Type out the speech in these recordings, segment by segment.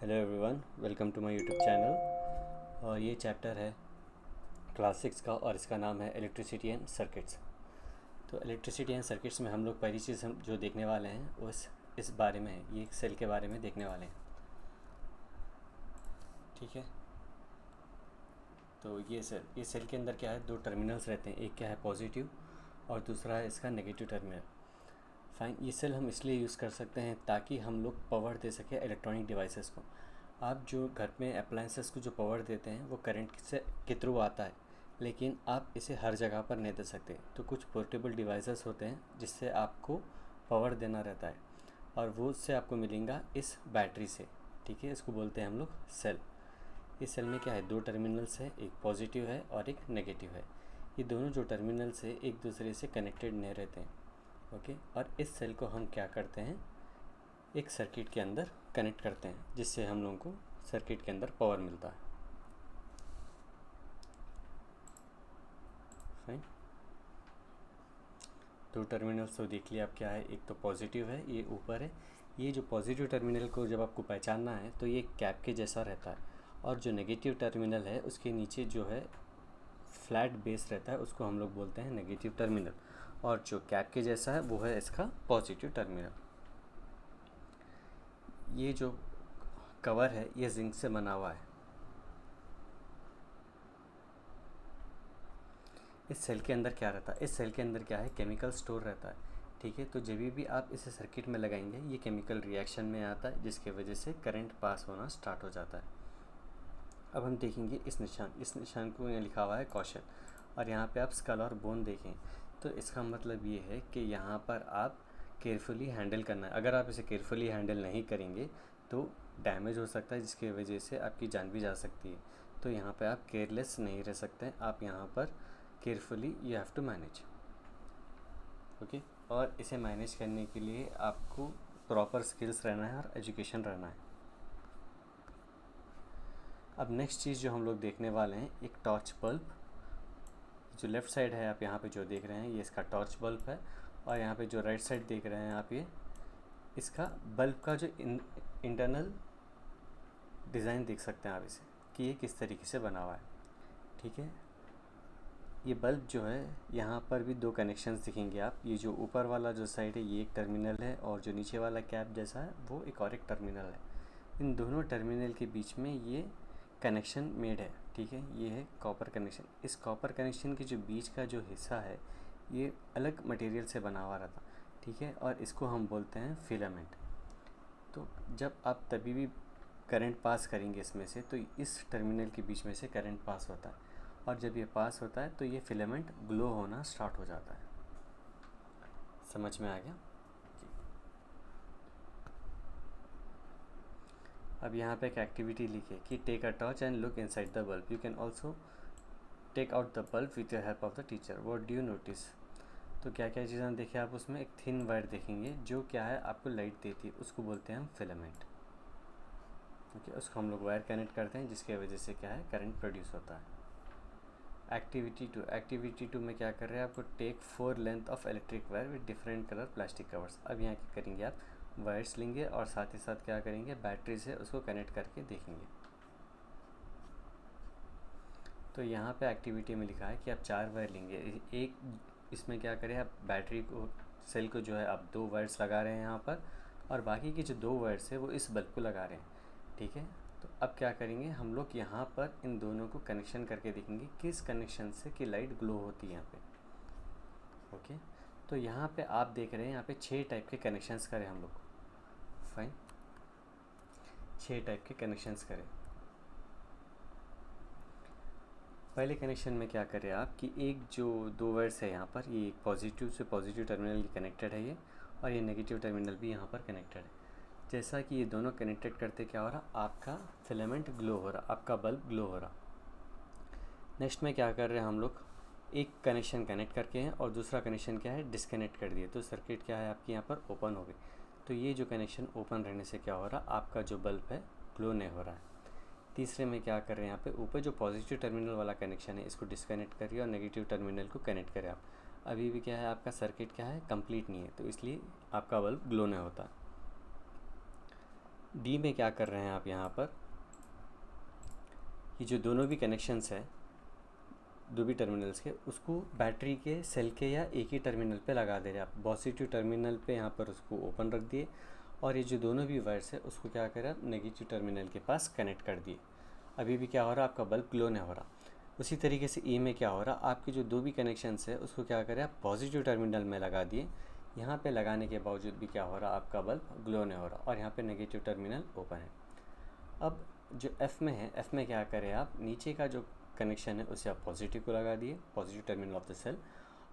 Hello everyone, welcome to my YouTube channel. और ये chapter है क्लास 6 का और इसका नाम है इलेक्ट्रिसिटी एंड सर्किट्स। तो इलेक्ट्रिसिटी एंड सर्किट्स में हम लोग पहली चीज़ हम जो देखने वाले हैं वो इस बारे में है, ये सेल के बारे में देखने वाले हैं। ठीक है, तो ये सेल के अंदर क्या है, दो टर्मिनल्स रहते हैं, एक क्या है पॉजिटिव और दूसरा है इसका नेगेटिव टर्मिनल। फाइन, ये सेल हम इसलिए यूज़ कर सकते हैं ताकि हम लोग पावर दे सकें इलेक्ट्रॉनिक डिवाइसेस को। आप जो घर में अप्लायंसेस को जो पावर देते हैं वो करंट से के थ्रू आता है, लेकिन आप इसे हर जगह पर नहीं दे सकते। तो कुछ पोर्टेबल डिवाइसेस होते हैं जिससे आपको पावर देना रहता है और वो उससे आपको मिलेगा इस बैटरी से। ठीक है, इसको बोलते हैं हम लोग सेल। इस सेल में क्या है, दो टर्मिनल्स है, एक पॉजिटिव है और एक नेगेटिव है। ये दोनों जो टर्मिनल्स है एक दूसरे से कनेक्टेड नहीं रहते हैं। ओके, और इस सेल को हम क्या करते हैं, एक सर्किट के अंदर कनेक्ट करते हैं जिससे हम लोगों को सर्किट के अंदर पावर मिलता है। फाइन, दो टर्मिनल्स तो देख लिया आप, क्या है, एक तो पॉजिटिव है, ये ऊपर है। ये जो पॉजिटिव टर्मिनल को जब आपको पहचानना है तो ये कैप के जैसा रहता है, और जो नेगेटिव टर्मिनल है उसके नीचे जो है फ्लैट बेस रहता है, उसको हम लोग बोलते हैं नेगेटिव टर्मिनल, और जो कैप के जैसा है वो है इसका पॉजिटिव टर्मिनल। ये जो कवर है ये जिंक से बना हुआ है। इस सेल के अंदर क्या रहता है, इस सेल के अंदर क्या है, केमिकल स्टोर रहता है। ठीक है, तो जब भी आप इसे सर्किट में लगाएंगे ये केमिकल रिएक्शन में आता है जिसके वजह से करंट पास होना स्टार्ट हो जाता है। अब हम देखेंगे इस निशान को यहाँ लिखा हुआ है कॉशन, और यहाँ पे आप स्कल और बोन देखें तो इसका मतलब ये है कि यहाँ पर आप केयरफुली हैंडल करना है। अगर आप इसे केयरफुली हैंडल नहीं करेंगे तो डैमेज हो सकता है जिसकी वजह से आपकी जान भी जा सकती है। तो यहाँ पे आप केयरलेस नहीं रह सकते, आप यहाँ पर carefully you have to manage. Okay, और इसे मैनेज करने के लिए आपको प्रॉपर स्किल्स रहना है और एजुकेशन रहना है। अब नेक्स्ट चीज़ जो हम लोग देखने वाले हैं, एक टॉर्च बल्ब। जो लेफ़्ट साइड है आप यहाँ पे जो देख रहे हैं ये इसका टॉर्च बल्ब है, और यहाँ पे जो राइट साइड देख रहे हैं आप ये इसका बल्ब का जो इंटरनल डिज़ाइन देख सकते हैं आप इसे, कि ये किस तरीके से बना हुआ है। ठीक है, ये बल्ब जो है यहाँ पर भी दो कनेक्शंस दिखेंगे आप, ये जो ऊपर वाला जो साइड है ये एक टर्मिनल है, और जो नीचे वाला कैप जैसा है वो एक और एक टर्मिनल है। इन दोनों टर्मिनल के बीच में ये कनेक्शन मेड है। ठीक है, ये है कॉपर कनेक्शन। इस कॉपर कनेक्शन के जो बीच का जो हिस्सा है ये अलग मटेरियल से बना हुआ रहता। ठीक है, और इसको हम बोलते हैं फिलामेंट। तो जब आप तभी भी करंट पास करेंगे इसमें से तो इस टर्मिनल के बीच में से करंट पास होता है, और जब ये पास होता है तो ये फिलामेंट ग्लो होना स्टार्ट हो जाता है। समझ में आ गया जी। अब यहाँ पे एक एक्टिविटी लिखिए कि take a torch and look inside the bulb, you can also take out the bulb with the help of the teacher, what do you notice. तो क्या क्या चीज़ें देखिए आप, उसमें एक थिन वायर देखेंगे जो क्या है आपको लाइट देती है, उसको बोलते हैं हम फिलामेंट। ओके, उसको हम लोग वायर कनेक्ट करते हैं जिसकी वजह से क्या है करंट प्रोड्यूस होता है। एक्टिविटी टू में क्या कर रहे हैं, आपको take 4 length of electric wire with different colour plastic covers. अब यहाँ क्या करेंगे, आप वायर्स लेंगे और साथ ही साथ क्या करेंगे, बैटरी से उसको कनेक्ट करके देखेंगे। तो यहाँ पे एक्टिविटी में लिखा है कि आप 4 वायर लेंगे। एक इसमें क्या करें, आप बैटरी को सेल को जो है आप 2 वायर्स लगा रहे हैं यहाँ पर, और बाकी की जो 2 वायर्स है वो इस बल्ब को लगा रहे हैं। ठीक है, तो अब क्या करेंगे हम लोग, यहाँ पर इन दोनों को कनेक्शन करके देखेंगे किस कनेक्शन से कि लाइट ग्लो होती है यहाँ पे। ओके, तो यहाँ पे आप देख रहे हैं यहाँ पे 6 टाइप के कनेक्शंस करें हम लोग। फाइन, 6 टाइप के कनेक्शंस करें। पहले कनेक्शन में क्या करें आप कि एक जो 2 वायर्स है यहाँ पर, ये पॉजिटिव से पॉजिटिव टर्मिनल कनेक्टेड है ये, और ये नेगेटिव टर्मिनल भी यहाँ पर कनेक्टेड है। जैसा कि ये दोनों कनेक्टेड करते क्या हो रहा, आपका फिलामेंट ग्लो हो रहा, आपका बल्ब ग्लो हो रहा। नेक्स्ट में क्या कर रहे हैं हम लोग, एक कनेक्शन कनेक्ट करके हैं और दूसरा कनेक्शन क्या है डिस्कनेक्ट कर दिए, तो सर्किट क्या है आपकी यहाँ पर ओपन हो गई। तो ये जो कनेक्शन ओपन रहने से क्या हो रहा, आपका जो बल्ब है ग्लो नहीं हो रहा है। तीसरे में क्या कर रहे हैं, यहाँ पे ऊपर जो पॉजिटिव टर्मिनल वाला कनेक्शन है इसको डिस्कनेक्ट करिए और नेगेटिव टर्मिनल को कनेक्ट करें आप। अभी भी क्या है, आपका सर्किट क्या है कंप्लीट नहीं है, तो इसलिए आपका बल्ब ग्लो नहीं होता। डी में क्या कर रहे हैं आप यहाँ पर, ये जो दोनों भी कनेक्शंस है दो भी टर्मिनल्स के, उसको बैटरी के सेल के या एक ही टर्मिनल पे लगा दे रहे हैं आप। पॉजिटिव टर्मिनल पे यहाँ पर उसको ओपन रख दिए और ये जो दोनों भी वायर्स है उसको क्या करें आप नेगेटिव टर्मिनल के पास कनेक्ट कर दिए। अभी भी क्या हो रहा है, आपका बल्ब ग्लो नहीं हो रहा। उसी तरीके से ई में क्या हो रहा, आपके जो दो भी कनेक्शंस है उसको क्या करें आप पॉजिटिव टर्मिनल में लगा दिए। यहाँ पे लगाने के बावजूद भी क्या हो रहा, आपका बल्ब ग्लो नहीं हो रहा और यहाँ पे नेगेटिव टर्मिनल ओपन है। अब जो एफ़ में है, एफ़ में क्या करें आप, नीचे का जो कनेक्शन है उसे आप पॉजिटिव को लगा दिए, positive terminal of the cell,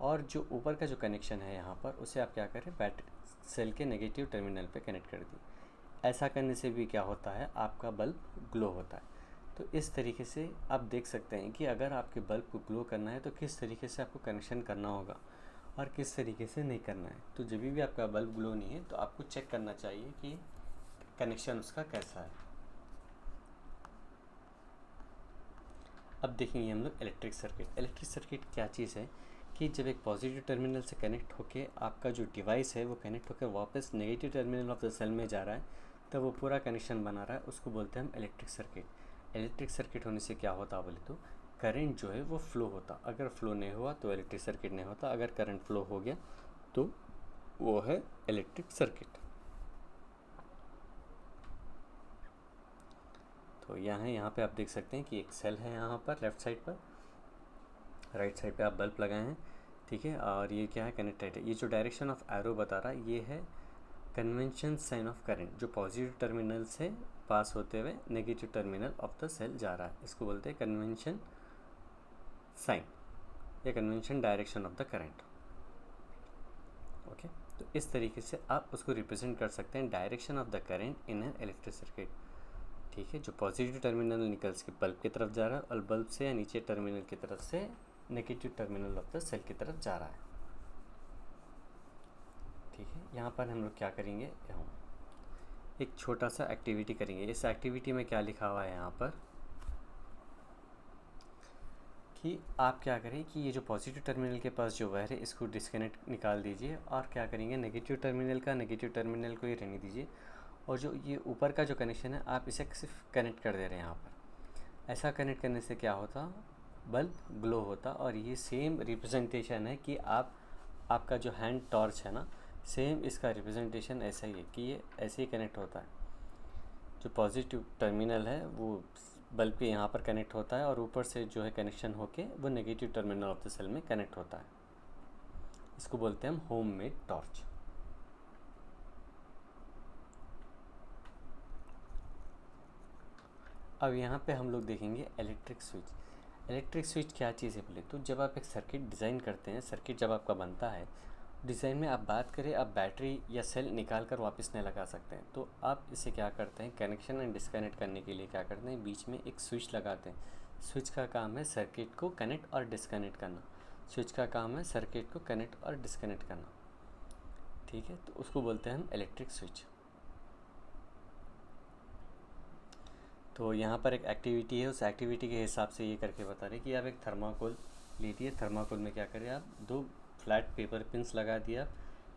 और जो ऊपर का जो कनेक्शन है यहाँ पर उसे आप क्या करें बैटरी सेल के नेगेटिव टर्मिनल पे कनेक्ट कर दिए। ऐसा करने से भी क्या होता है, आपका बल्ब ग्लो होता है। तो इस तरीके से आप देख सकते हैं कि अगर आपके बल्ब को ग्लो करना है तो किस तरीके से आपको कनेक्शन करना होगा और किस तरीके से नहीं करना है। तो जब भी आपका बल्ब ग्लो नहीं है तो आपको चेक करना चाहिए कि कनेक्शन उसका कैसा है। अब देखेंगे हम लोग इलेक्ट्रिक सर्किट। इलेक्ट्रिक सर्किट क्या चीज़ है कि जब एक पॉजिटिव टर्मिनल से कनेक्ट होके आपका जो डिवाइस है वो कनेक्ट होकर वापस negative terminal of the cell में जा रहा है, तब वो पूरा कनेक्शन बना रहा है, उसको बोलते हैं हम इलेक्ट्रिक सर्किट। इलेक्ट्रिक सर्किट होने से क्या होता बोले तो करंट जो है वो फ्लो होता। अगर फ्लो नहीं हुआ तो इलेक्ट्रिक सर्किट नहीं होता, अगर करंट फ्लो हो गया तो वो है इलेक्ट्रिक सर्किट। तो यहाँ पे आप देख सकते हैं कि एक सेल है यहाँ पर लेफ़्ट साइड पर, राइट साइड पे आप बल्ब लगाए हैं, ठीक है। और ये क्या है, कनेक्टेड है। ये जो डायरेक्शन ऑफ एरो बता रहा है ये है कन्वेंशन साइन ऑफ करंट, जो पॉजिटिव टर्मिनल से पास होते हुए negative terminal of the cell जा रहा है, इसको बोलते हैं कन्वेंशन साइन या convention direction of the current. Okay, तो इस तरीके से आप उसको रिप्रेजेंट कर सकते हैं, direction of the current in an electric circuit. ठीक है, जो पॉजिटिव टर्मिनल निकल के बल्ब की तरफ जा रहा है और बल्ब से या नीचे टर्मिनल की तरफ से negative terminal of the cell की तरफ जा रहा है। ठीक है, यहाँ पर हम लोग क्या करेंगे, हम एक छोटा सा एक्टिविटी करेंगे। इस एक्टिविटी में क्या लिखा हुआ है यहाँ पर कि आप क्या करें कि ये जो पॉजिटिव टर्मिनल के पास जो वायर है इसको डिस्कनेक्ट निकाल दीजिए और क्या करेंगे नेगेटिव टर्मिनल का नेगेटिव टर्मिनल को ही रहने दीजिए, और जो ये ऊपर का जो कनेक्शन है आप इसे सिर्फ कनेक्ट कर दे रहे हैं यहाँ पर। ऐसा कनेक्ट करने से क्या होता, बल्ब ग्लो होता। और ये सेम रिप्रेजेंटेशन है कि आपका जो हैंड टॉर्च है ना, सेम इसका रिप्रेजेंटेशन ऐसा ही है कि ये ऐसे ही कनेक्ट होता है। जो पॉजिटिव टर्मिनल है वो बल्ब के यहाँ पर कनेक्ट होता है और ऊपर से जो है कनेक्शन होके वो negative terminal of the cell में कनेक्ट होता है। इसको बोलते हैं हम होम मेड टॉर्च। अब यहाँ पे हम लोग देखेंगे इलेक्ट्रिक स्विच। इलेक्ट्रिक स्विच क्या चीज़ है बोले तो जब आप एक सर्किट डिज़ाइन करते हैं, सर्किट जब आपका बनता है, डिज़ाइन में आप बात करें, आप बैटरी या सेल निकाल कर वापस नहीं लगा सकते हैं, तो आप इसे क्या करते हैं, कनेक्शन एंड डिस्कनेक्ट करने के लिए क्या करते हैं, बीच में एक स्विच लगाते हैं। स्विच का काम है सर्किट को कनेक्ट और डिस्कनेक्ट करना। स्विच का काम है सर्किट को कनेक्ट और डिस्कनेक्ट करना। ठीक है, तो उसको बोलते हैं हम इलेक्ट्रिक स्विच। तो यहाँ पर एक एक्टिविटी है, उस एक्टिविटी के हिसाब से ये करके बता रहे कि आप एक थर्माकोल लीजिए। थर्माकोल में क्या करें आप, दो फ्लैट पेपर पिन्स लगा दिया।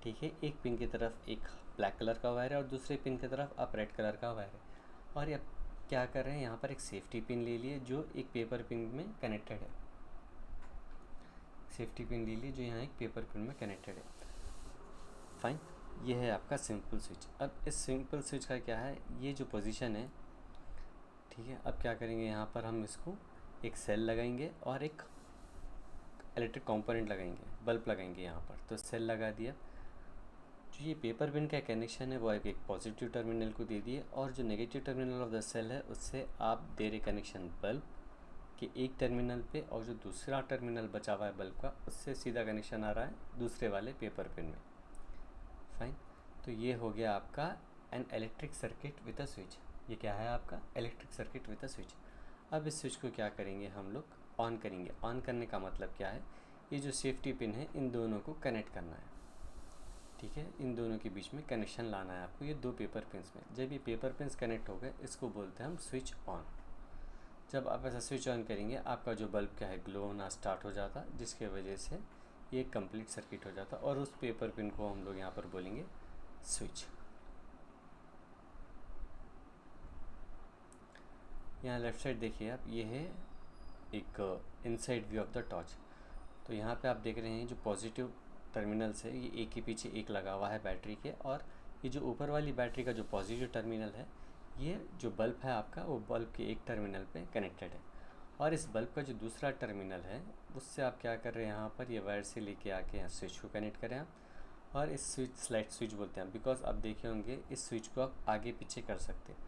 ठीक है, एक पिन की तरफ एक ब्लैक कलर का वायर है और दूसरे पिन की तरफ आप रेड कलर का वायर है। और अब क्या कर रहे हैं, यहाँ पर एक सेफ्टी पिन ले लिए जो एक पेपर पिन में कनेक्टेड है। सेफ्टी पिन ले लिए जो यहाँ एक पेपर पिन में कनेक्टेड है। फाइन, ये है आपका सिंपल स्विच। अब इस सिंपल स्विच का क्या है, ये जो पोजीशन है, ठीक है, अब क्या करेंगे, यहाँ पर हम इसको एक सेल लगाएंगे और एक इलेक्ट्रिक कंपोनेंट लगाएंगे, बल्ब लगाएंगे यहाँ पर। तो सेल लगा दिया। जो ये पेपर पिन का कनेक्शन है वो एक पॉजिटिव टर्मिनल को दे दिए और जो negative terminal of the cell है उससे आप दे रहे कनेक्शन बल्ब के एक टर्मिनल पे, और जो दूसरा टर्मिनल बचा हुआ है बल्ब का उससे सीधा कनेक्शन आ रहा है दूसरे वाले पेपर पिन में। फाइन, तो ये हो गया आपका an electric circuit with a switch. ये क्या है आपका electric circuit with a switch. अब इस स्विच को क्या करेंगे, हम लोग ऑन करेंगे। ऑन करने का मतलब क्या है, ये जो सेफ्टी पिन है इन दोनों को कनेक्ट करना है। ठीक है, इन दोनों के बीच में कनेक्शन लाना है आपको, ये दो पेपर पिन्स में। जब ये पेपर पिन्स कनेक्ट हो गए इसको बोलते हैं हम स्विच ऑन। जब आप ऐसा स्विच ऑन करेंगे आपका जो बल्ब क्या है ग्लो होना स्टार्ट हो जाता, जिसके वजह से ये कंप्लीट सर्किट हो जाता। और उस पेपर पिन को हम लोग यहाँ पर बोलेंगे स्विच। यहाँ लेफ़्ट साइड देखिए आप, ये है एक inside view of the torch. तो यहाँ पे आप देख रहे हैं जो पॉजिटिव टर्मिनल से ये एक के पीछे एक लगा हुआ है बैटरी के, और ये जो ऊपर वाली बैटरी का जो पॉजिटिव टर्मिनल है, ये जो बल्ब है आपका वो बल्ब के एक टर्मिनल पे कनेक्टेड है। और इस बल्ब का जो दूसरा टर्मिनल है उससे आप क्या कर रहे हैं, यहाँ पर ये वायर से लेके आके यहाँ स्विच को कनेक्ट करें आप। और इस स्विच स्लाइड स्विच बोलते हैं, बिकॉज आप देखे होंगे इस स्विच को आप आगे पीछे कर सकते हैं,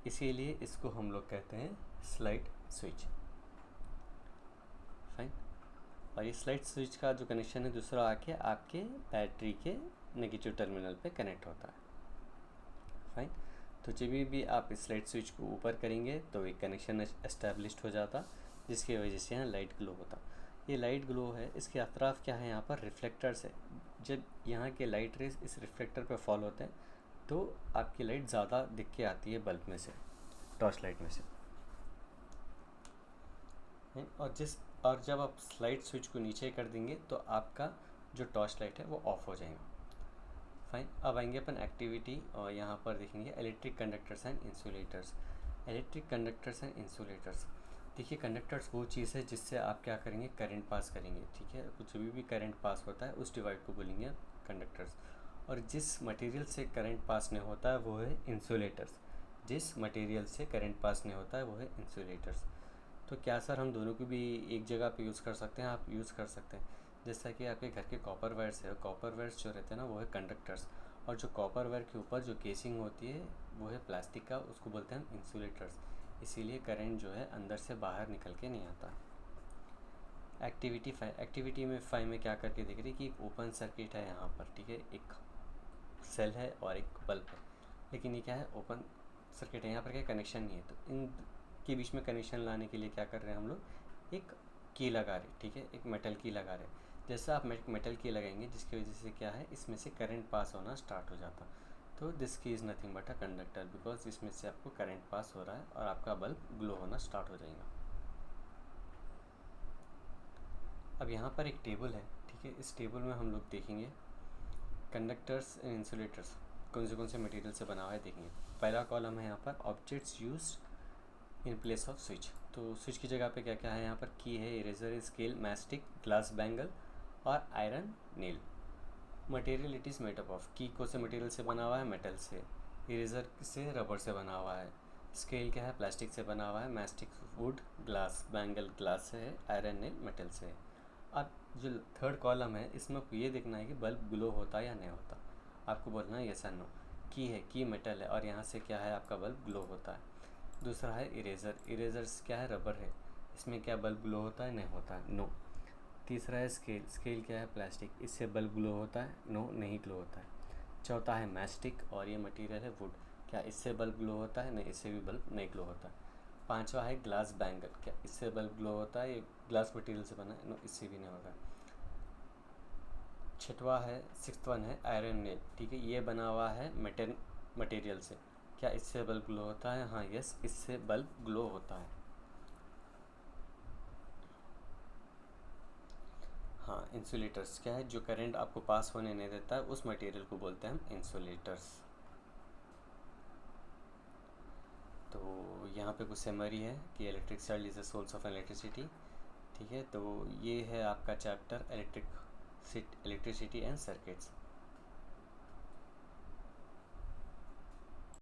इसीलिए इसको हम लोग कहते हैं स्लाइड स्विच। फाइन। और ये स्लाइड स्विच का जो कनेक्शन है दूसरा आके आपके बैटरी के नेगेटिव टर्मिनल पे कनेक्ट होता है। फाइन। तो जब भी आप इस लाइट स्विच को ऊपर करेंगे तो एक कनेक्शन एस्टेब्लिश्ड हो जाता, जिसकी वजह से यहाँ लाइट ग्लो होता। ये लाइट ग्लो है, इसके अतराफ क्या है, यहाँ पर रिफ्लेक्टर्स है। जब यहाँ के लाइट रेज इस रिफ्लेक्टर पर फॉल होते हैं तो आपकी लाइट ज़्यादा दिख के आती है बल्ब में से, टॉर्च लाइट में से। और जब आप स्लाइड स्विच को नीचे कर देंगे तो आपका जो टॉर्च लाइट है वो ऑफ हो जाएगा। फाइन। अब आएंगे अपन एक्टिविटी, और यहाँ पर देखेंगे electric conductors and insulators. Electric conductors and insulators, देखिए कंडक्टर्स वो चीज़ है जिससे आप क्या करेंगे, करंट पास करेंगे। ठीक है, कुछ भी करंट पास होता है उस डिवाइड को बोलेंगे कंडक्टर्स। और जिस मटेरियल से करंट पास नहीं होता है वो है इंसुलेटर्स। जिस मटेरियल से करंट पास नहीं होता है वो है इंसुलेटर्स। तो क्या सर हम दोनों को भी एक जगह पे यूज़ कर सकते हैं? आप यूज़ कर सकते हैं। जैसा कि आपके घर के कॉपर वायर्स है, कॉपर वायर्स जो रहते हैं ना वो है कंडक्टर्स, और जो कॉपर वायर के ऊपर जो केसिंग होती है वो है प्लास्टिक का, उसको बोलते हैं हम इंसुलेटर्स। इसीलिए करंट जो है अंदर से बाहर निकल के नहीं आता। एक्टिविटी 5, एक्टिविटी में 5 में क्या करके देख रही कि एक ओपन सर्किट है यहाँ पर। ठीक है, एक सेल है और एक बल्ब है, लेकिन ये क्या है, ओपन सर्किट है, यहाँ पर क्या कनेक्शन नहीं है। तो इन के बीच में कनेक्शन लाने के लिए क्या कर रहे हैं हम लोग, एक की लगा रहे। ठीक है, एक मेटल की लगा रहे। जैसा आप मेटल की लगाएंगे जिसकी वजह से क्या है, इसमें से करंट पास होना स्टार्ट हो जाता। तो दिस की is nothing but a conductor, because इसमें से आपको करंट पास हो रहा है और आपका बल्ब ग्लो होना स्टार्ट हो जाएगा। अब यहाँ पर एक टेबल है। ठीक है, इस टेबल में हम लोग देखेंगे कंडक्टर्स एंड इंसुलेटर्स कौन से मटेरियल से बना हुआ है देखेंगे। पहला कॉलम है यहाँ पर objects used in place off switch. तो स्विच की जगह पे क्या क्या है, यहाँ पर की है, eraser, scale, mastic, glass bangle और iron nail. Material it is made up of, की को से मटेरियल से बना हुआ है, मेटल से, इरेजर से रबर से बना हुआ है, स्केल क्या है, प्लास्टिक से बना हुआ है, mastic would, glass bangle glass से है, आयरन नेल मेटल से है। अब जो थर्ड कॉलम है इसमें आपको ये देखना है कि बल्ब ग्लो होता है या नहीं होता। आपको बोलना है यस या नो। की है, की मेटल है और यहाँ से क्या है, आपका बल्ब ग्लो होता है। दूसरा है इरेज़र, इरेज़र्स क्या है, रबर है, इसमें क्या बल्ब ग्लो होता है, नहीं होता है, नो। तीसरा है स्केल, स्केल क्या है, प्लास्टिक, इससे बल्ब ग्लो होता है, नो, नहीं ग्लो होता है। चौथा है मैस्टिक, और ये मटेरियल है वुड, क्या इससे बल्ब ग्लो होता है, नहीं, इससे भी बल्ब नहीं ग्लो होता है। पांचवा है ग्लास बैंगल, क्या इससे बल्ब ग्लो होता है, ये ग्लास मटेरियल से बना है, नो, इससे भी नहीं होगा। छठवा है, सिक्स्थ वन है आयरन नेल। ठीक है, ये बना हुआ है मटेरियल से, क्या इससे बल्ब ग्लो होता है, हाँ यस, इससे बल्ब ग्लो होता है। हाँ, इंसुलेटर्स क्या है, जो करंट आपको पास होने नहीं देता है उस मटेरियल को बोलते हैं हम इंसुलेटर्स। तो यहाँ पे कुछ समरी है कि electric cell is the source of electricity. ठीक है, तो ये है आपका चैप्टर इलेक्ट्रिसिटी एंड सर्किट्स।